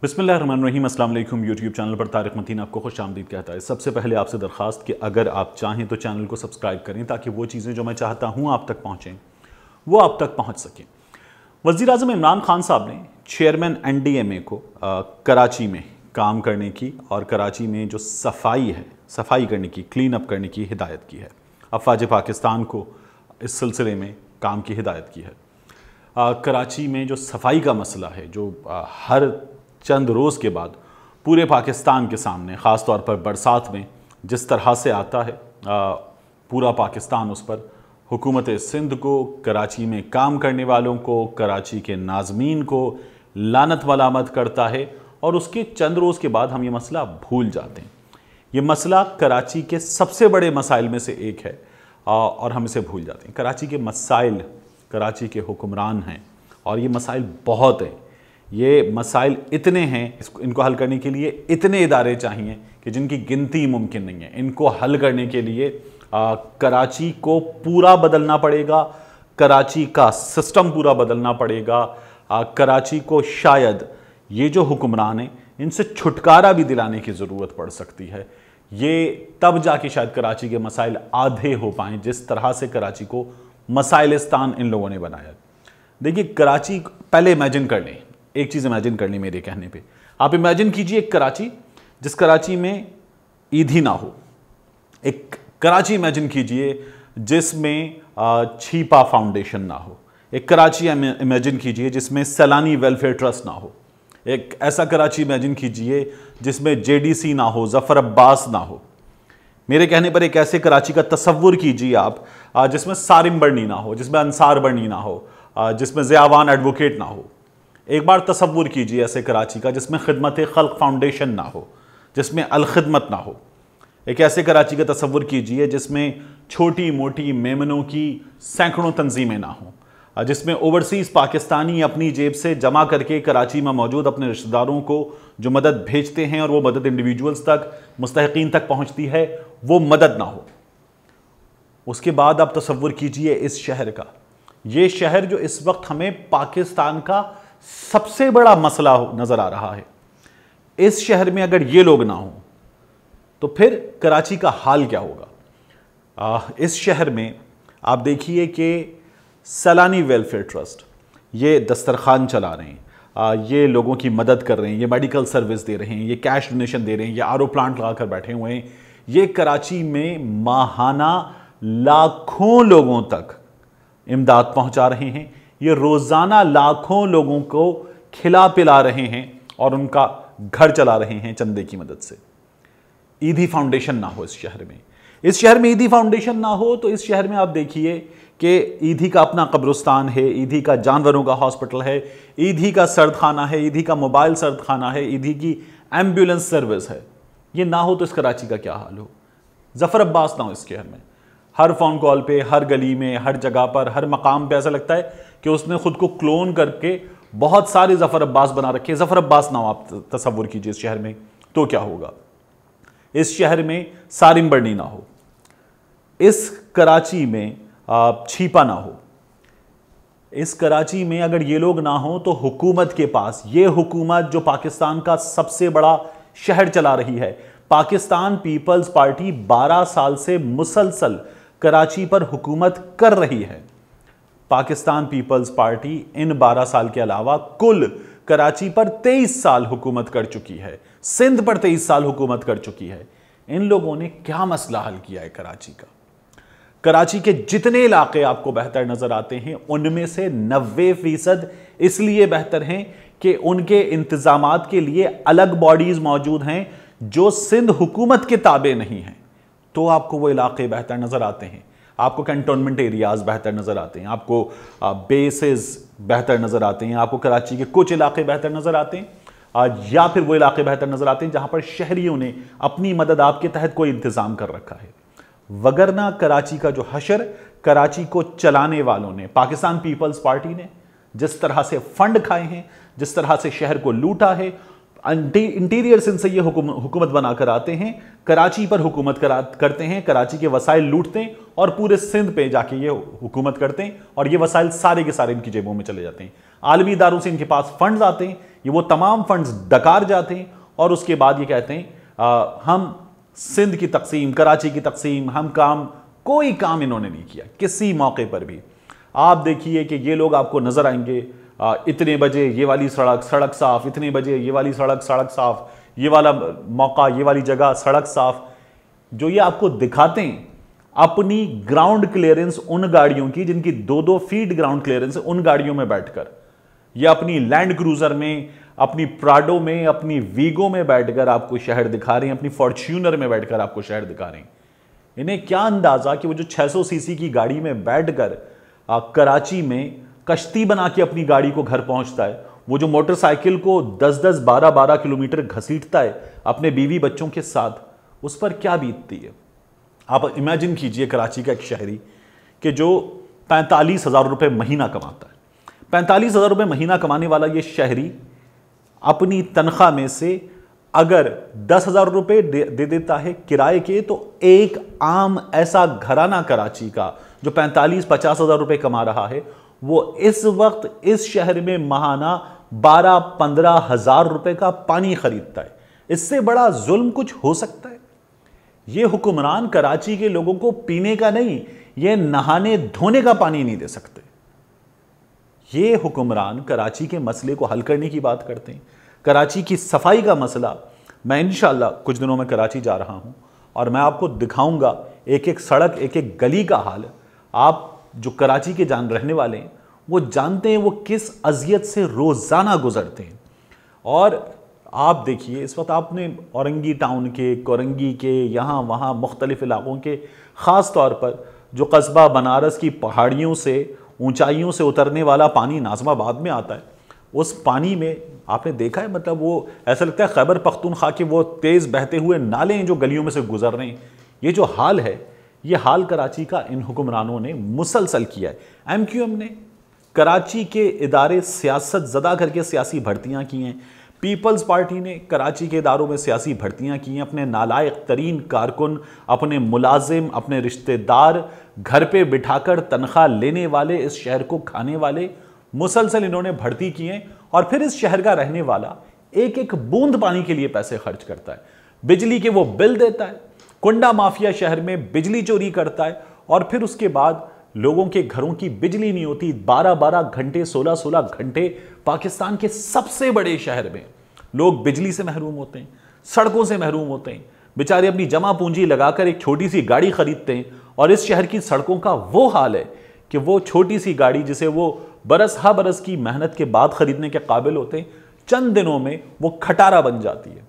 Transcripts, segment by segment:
बिस्मिल्लाहिर्रहमानिर्रहीम। अस्सलाम वालेकुम। यूट्यूब चैनल पर तारिक मतीन आपको खुश आमदीद कहता है। सबसे पहले आपसे दरख्वास्त कि अगर आप चाहें तो चैनल को सब्सक्राइब करें ताकि वो चीज़ें जो मैं चाहता हूँ आप तक पहुँचें वो आप तक पहुँच सकें। वज़ीर-ए-आज़म इमरान खान साहब ने चेयरमैन NDMA को कराची में काम करने की और कराची में जो सफाई करने की, क्लीन अप करने की हिदायत की है। अफवाज पाकिस्तान को इस सिलसिले में काम की हिदायत की है। कराची में जो सफाई का मसला है, जो हर चंद रोज़ के बाद पूरे पाकिस्तान के सामने, ख़ास तौर पर बरसात में जिस तरह से आता है, पूरा पाकिस्तान उस पर हुकूमत सिंध को, कराची में काम करने वालों को, कराची के नाज़मीन को लानत मलामत करता है और उसके चंद रोज़ के बाद हम ये मसला भूल जाते हैं। ये मसला कराची के सबसे बड़े मसाइल में से एक है और हम इसे भूल जाते हैं। कराची के मसाइल, कराची के हुक्मरान हैं और ये मसाइल बहुत हैं। ये मसाइल इतने हैं, इनको हल करने के लिए इतने इदारे चाहिए कि जिनकी गिनती मुमकिन नहीं है। इनको हल करने के लिए कराची को पूरा बदलना पड़ेगा, कराची का सिस्टम पूरा बदलना पड़ेगा। कराची को शायद ये जो हुक्मरान हैं इनसे छुटकारा भी दिलाने की ज़रूरत पड़ सकती है। ये तब जाके शायद कराची के मसाइल आधे हो पाएँ जिस तरह से कराची को मसाइलिस्तान इन लोगों ने बनाया। देखिए, कराची पहले इमेजिन कर लें, एक चीज़ इमेजिन कर लें मेरे कहने पे। आप इमेजिन कीजिए एक कराची जिस कराची में ईदी ना हो। एक कराची इमेजिन कीजिए जिसमें छीपा फाउंडेशन ना हो। एक कराची इमेजिन कीजिए जिसमें सैलानी वेलफेयर ट्रस्ट ना हो। एक ऐसा कराची इमेजिन कीजिए जिसमें JDC ना हो, ज़फ़र अब्बास ना हो। मेरे कहने पर एक ऐसे कराची का तसव्वुर कीजिए आप जिसमें सारिम बर्नी ना हो, जिसमें अंसार बर्नी ना हो, जिसमें ज़ियावान एडवोकेट ना हो। एक बार तसव्वुर कीजिए ऐसे कराची का जिसमें खिदमत खल्क फाउंडेशन ना हो, जिसमें अल खिदमत ना हो। एक ऐसे कराची का तसव्वुर कीजिए जिसमें छोटी मोटी मेमनों की सैकड़ों तंजीमें ना हों, जिसमें ओवरसीज़ पाकिस्तानी अपनी जेब से जमा करके कराची में मौजूद अपने रिश्तेदारों को जो मदद भेजते हैं और वो मदद इंडिविजुअल्स तक, मुस्तहिकीन तक पहुँचती है, वो मदद ना हो। उसके बाद आप तसव्वुर कीजिए इस शहर का, ये शहर जो इस वक्त हमें पाकिस्तान का सबसे बड़ा मसला नज़र आ रहा है। इस शहर में अगर ये लोग ना हों तो फिर कराची का हाल क्या होगा। इस शहर में आप देखिए कि सैलानी वेलफेयर ट्रस्ट ये दस्तरखान चला रहे हैं, ये लोगों की मदद कर रहे हैं, ये मेडिकल सर्विस दे रहे हैं, ये कैश डोनेशन दे रहे हैं, ये RO प्लांट लगा कर बैठे हुए हैं। ये कराची में माहाना लाखों लोगों तक इमदाद पहुंचा रहे हैं। ये रोज़ाना लाखों लोगों को खिला पिला रहे हैं और उनका घर चला रहे हैं चंदे की मदद से। ईदी फाउंडेशन ना हो इस शहर में, इस शहर में ईदी फाउंडेशन ना हो तो इस शहर में आप देखिए कि ईदी का अपना कब्रिस्तान है, ईदी का जानवरों का हॉस्पिटल है, ईदी का सर्द खाना है, ईदी का मोबाइल सर्द खाना है, ईदी की एम्बुलेंस सर्विस है। ये ना हो तो इस कराची का क्या हाल हो। ज़फ़र अब्बास ना हो इस शहर में। हर फ़ोन कॉल पे, हर गली में, हर जगह पर, हर मकाम पे ऐसा लगता है कि उसने खुद को क्लोन करके बहुत सारे ज़फ़र अब्बास बना रखे। ज़फ़र अब्बास ना हो, आप तसव्वुर कीजिए इस शहर में तो क्या होगा। इस शहर में सारिम बर्नी ना हो, इस कराची में छीपा ना हो, इस कराची में अगर ये लोग ना हो तो हुकूमत के पास, ये हुकूमत जो पाकिस्तान का सबसे बड़ा शहर चला रही है, पाकिस्तान पीपल्स पार्टी 12 साल से मुसलसल कराची पर हुकूमत कर रही है। पाकिस्तान पीपल्स पार्टी इन 12 साल के अलावा कुल कराची पर 23 साल हुकूमत कर चुकी है, सिंध पर 23 साल हुकूमत कर चुकी है। इन लोगों ने क्या मसला हल किया है कराची का। कराची के जितने इलाके आपको बेहतर नजर आते हैं उनमें से 90% इसलिए बेहतर हैं कि उनके इंतजामात के लिए अलग बॉडीज मौजूद हैं जो सिंध हुकूमत के ताबे नहीं हैं। तो आपको वो इलाके बेहतर नजर आते हैं, आपको कैंटोनमेंट एरियाज बेहतर नजर आते हैं, आपको बेसेस बेहतर नजर आते हैं, आपको कराची के कुछ इलाके बेहतर नजर आते हैं, या फिर वो इलाके बेहतर नजर आते हैं जहां पर शहरियों ने अपनी मदद आपके तहत कोई इंतजाम कर रखा है। वगरना कराची का जो हशर कराची को चलाने वालों ने, पाकिस्तान पीपल्स पार्टी ने जिस तरह से फंड खाए हैं, जिस तरह से शहर को लूटा है, इंटीरियर सिंध से ये हुकूमत बनाकर आते हैं, कराची पर हुकूमत करते हैं, कराची के वसाइल लूटते हैं और पूरे सिंध पे जाके ये हुकूमत करते हैं और ये वसाइल सारे के सारे इनकी जेबों में चले जाते हैं। आलमी इदारों से इनके पास फंड्स आते हैं, ये वो तमाम फंड्स डकार जाते हैं और उसके बाद ये कहते हैं हम सिंध की तकसीम, कराची की तकसीम, कोई काम इन्होंने नहीं किया किसी मौके पर भी। आप देखिए कि ये लोग आपको नजर आएंगे, इतने बजे ये वाली सड़क साफ, इतने बजे ये वाली सड़क साफ, ये वाला मौका, ये वाली जगह सड़क साफ। जो ये आपको दिखाते हैं अपनी ग्राउंड क्लियरेंस उन गाड़ियों की जिनकी 2-2 फीट ग्राउंड क्लियरेंस है, उन गाड़ियों में बैठकर, या अपनी लैंड क्रूजर में, अपनी प्राडो में, अपनी वीगो में बैठकर आपको शहर दिखा रहे हैं, अपनी फॉर्च्यूनर में बैठकर आपको शहर दिखा रहे हैं। इन्हें क्या अंदाजा कि वो जो 600 सीसी की गाड़ी में बैठकर कराची में कश्ती बना के अपनी गाड़ी को घर पहुंचता है, वो जो मोटरसाइकिल को 10-10, 12-12 किलोमीटर घसीटता है अपने बीवी बच्चों के साथ, उस पर क्या बीतती है। आप इमेजिन कीजिए कराची का एक शहरी कि जो 45,000 रुपये महीना कमाता है, 45,000 रुपये महीना कमाने वाला ये शहरी अपनी तनख्वाह में से अगर 10,000 रुपये दे देता है किराए के, तो एक आम ऐसा घराना कराची का जो 45-50,000 रुपये कमा रहा है, वो इस वक्त इस शहर में महाना 12-15,000 रुपये का पानी खरीदता है। इससे बड़ा जुल्म कुछ हो सकता है? ये हुक्मरान कराची के लोगों को पीने का नहीं, ये नहाने धोने का पानी नहीं दे सकते। ये हुक्मरान कराची के मसले को हल करने की बात करते हैं, कराची की सफाई का मसला। मैं इंशाअल्लाह कुछ दिनों में कराची जा रहा हूं और मैं आपको दिखाऊंगा एक एक सड़क, एक एक गली का हाल। आप जो कराची के रहने वाले हैं वो जानते हैं वो किस अजियत से रोज़ाना गुजरते हैं। और आप देखिए इस वक्त आपने औरंगी टाउन के, कोरंगी के, यहाँ वहाँ मुख्तलिफ इलाक़ों के, ख़ास तौर पर जो कस्बा बनारस की पहाड़ियों से, ऊंचाइयों से उतरने वाला पानी नाज़िमाबाद में आता है, उस पानी में आपने देखा है, मतलब वो ऐसा लगता है खैबर पख्तूनख्वा के वो तेज़ बहते हुए नाले हैं जो गलियों में से गुजर रहे हैं। ये जो हाल है, ये हाल कराची का इन हुक्मरानों ने मुसलसल किया है। MQM ने कराची के इदारे सियासत ज़दा करके सियासी भर्तियाँ की हैं, पीपल्स पार्टी ने कराची के इदारों में सियासी भर्तियाँ की हैं, अपने नालायक तरीन कारकुन, अपने मुलाजिम, अपने रिश्तेदार घर पे बिठाकर तनख्वाह लेने वाले, इस शहर को खाने वाले मुसलसल इन्होंने भर्ती किए हैं। और फिर इस शहर का रहने वाला एक एक बूंद पानी के लिए पैसे खर्च करता है, बिजली के वो बिल देता है, कुंडा माफिया शहर में बिजली चोरी करता है और फिर उसके बाद लोगों के घरों की बिजली नहीं होती। 12-12 घंटे, 16-16 घंटे पाकिस्तान के सबसे बड़े शहर में लोग बिजली से महरूम होते हैं, सड़कों से महरूम होते हैं। बेचारे अपनी जमा पूंजी लगाकर एक छोटी सी गाड़ी खरीदते हैं और इस शहर की सड़कों का वो हाल है कि वो छोटी सी गाड़ी जिसे वो बरस हा बरस की मेहनत के बाद खरीदने के काबिल होते हैं, चंद दिनों में वो खटारा बन जाती है।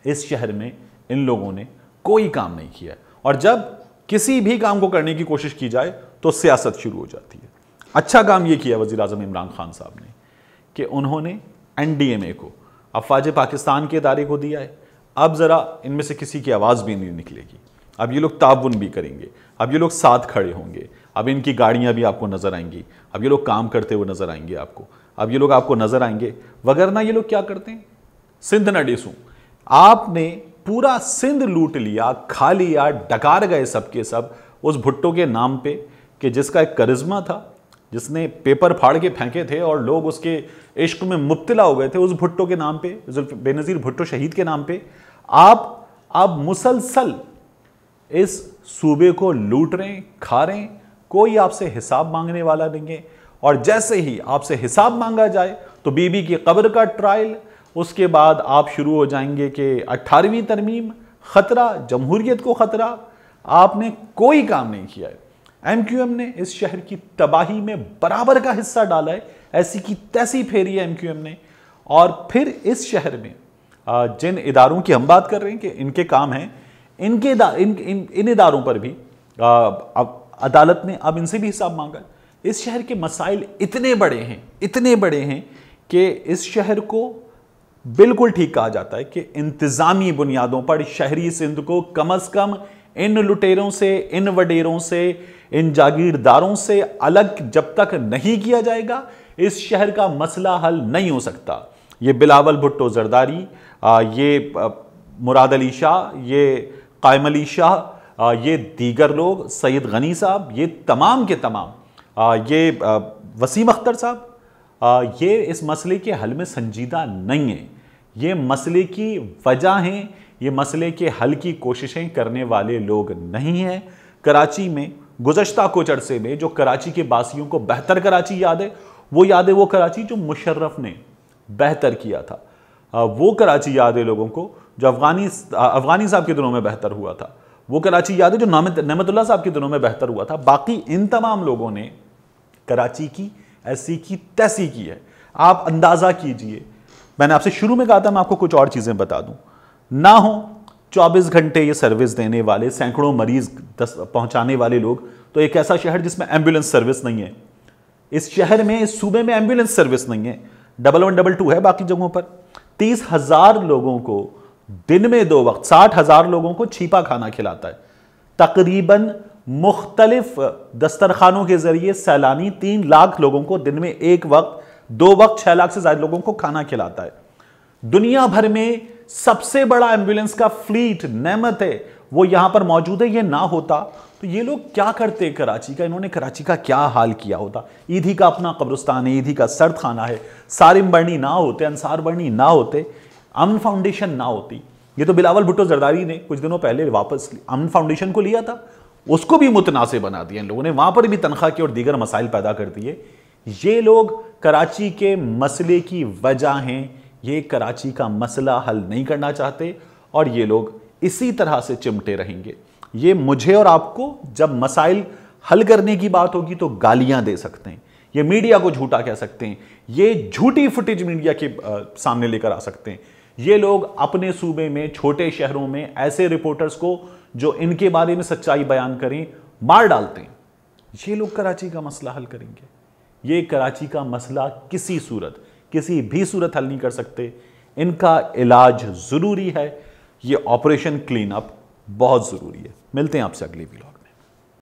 इस शहर में इन लोगों ने कोई काम नहीं किया और जब किसी भी काम को करने की कोशिश की जाए तो सियासत शुरू हो जाती है। अच्छा काम यह किया वज़ीर आज़म इमरान खान साहब ने कि उन्होंने NDMA को, अफवाज पाकिस्तान के इदारे को दिया है। अब ज़रा इनमें से किसी की आवाज़ भी नहीं निकलेगी, अब ये लोग ताउन भी करेंगे, अब ये लोग साथ खड़े होंगे, अब इनकी गाड़ियाँ भी आपको नज़र आएंगी, अब ये लोग काम करते हुए नज़र आएंगे आपको, अब ये लोग आपको नज़र आएंगे। वगरना ये लोग क्या करते हैं, सिंध न डेसूं, आपने पूरा सिंध लूट लिया, खा लिया, डकार गए सबके सब उस भुट्टो के नाम पे कि जिसका एक करिश्मा था, जिसने पेपर फाड़ के फेंके थे और लोग उसके इश्क में मुब्तला हो गए थे। उस भुट्टो के नाम पे, बेनज़ीर भुट्टो शहीद के नाम पे आप मुसलसल इस सूबे को लूट रहे हैं, खा रहे हैं। कोई आपसे हिसाब मांगने वाला नहीं है और जैसे ही आपसे हिसाब मांगा जाए तो बीबी की कब्र का ट्रायल, उसके बाद आप शुरू हो जाएंगे कि 18वीं तरमीम खतरा, जमहूरियत को खतरा। आपने कोई काम नहीं किया है। MQM ने इस शहर की तबाही में बराबर का हिस्सा डाला है, ऐसी की तैसी फेरी है MQM ने। और फिर इस शहर में जिन इदारों की हम बात कर रहे हैं कि इनके काम हैं, इन इदारों पर भी अब अदालत ने अब इनसे भी हिसाब मांगा। इस शहर के मसाइल इतने बड़े हैं कि इस शहर को बिल्कुल ठीक कहा जाता है कि इंतजामी बुनियादों पर शहरी सिंध को कम अज कम इन लुटेरों से, इन वडेरों से, इन जागीरदारों से अलग जब तक नहीं किया जाएगा, इस शहर का मसला हल नहीं हो सकता। ये बिलावल भुट्टो जरदारी, ये मुराद अली शाह, ये कायम अली शाह, ये दीगर लोग, सैयद गनी साहब, ये तमाम के तमाम, ये वसीम अख्तर साहब, ये इस मसले के हल में संजीदा नहीं है। ये मसले की वजह हैं, ये मसले के हल की कोशिशें करने वाले लोग नहीं हैं। कराची में गुज़श्ता कुछ अरसे में जो कराची के बासियों को बेहतर कराची याद है, वो कराची जो मुशर्रफ ने बेहतर किया था। वो कराची याद है लोगों को जो अफगानी साहब के दिनों में बेहतर हुआ था। वो कराची याद है जो नेमतुल्लाह साहब के दिनों में बेहतर हुआ था। बाकी इन तमाम लोगों ने कराची की ऐसी की तैसी की है। आप अंदाज़ा कीजिए, मैंने आपसे शुरू में कहा था मैं आपको कुछ और चीज़ें बता दूं। ना हो 24 घंटे ये सर्विस देने वाले, सैकड़ों मरीज पहुंचाने वाले लोग, तो एक ऐसा शहर जिसमें एम्बुलेंस सर्विस नहीं है। इस शहर में, इस सूबे में एम्बुलेंस सर्विस नहीं है। 1122 है बाकी जगहों पर। 30,000 लोगों को दिन में 2 वक्त, 60,000 लोगों को छिपा खाना खिलाता है। तकरीबन मुख्तलिफ दस्तरखानों के जरिए सैलानी 3 लाख लोगों को दिन में 1 वक्त, 2 वक्त 6 लाख से ज्यादा लोगों को खाना खिलाता है। दुनिया भर में सबसे बड़ा एम्बुलेंस का फ्लीट नेमत है, वो यहां पर मौजूद है। ये ना होता तो ये लोग क्या करते कराची का, इन्होंने कराची का क्या हाल किया होता। ईदी का अपना कब्रिस्तान है, ईदी का सर्द खाना है। सारिम बर्नी ना होते, अंसार बर्नी ना होते, अमन फाउंडेशन ना होती। ये तो बिलावल भुट्टो जरदारी ने कुछ दिनों पहले वापस अमन फाउंडेशन को लिया था, उसको भी मुतनासिब बना दिया इन लोगों ने, वहां पर भी तनख्वाह की और दीगर मसाइल पैदा कर दिए। ये लोग कराची के मसले की वजह हैं, ये कराची का मसला हल नहीं करना चाहते और ये लोग इसी तरह से चिमटे रहेंगे। ये मुझे और आपको जब मसाइल हल करने की बात होगी तो गालियां दे सकते हैं, ये मीडिया को झूठा कह सकते हैं, ये झूठी फुटेज मीडिया के सामने लेकर आ सकते हैं। ये लोग अपने सूबे में, छोटे शहरों में ऐसे रिपोर्टर्स को जो इनके बारे में सच्चाई बयान करें मार डालते हैं। ये लोग कराची का मसला हल करेंगे। ये कराची का मसला किसी भी सूरत हल नहीं कर सकते। इनका इलाज ज़रूरी है। ये ऑपरेशन क्लीन अप बहुत ज़रूरी है। मिलते हैं आपसे अगली व्लॉग।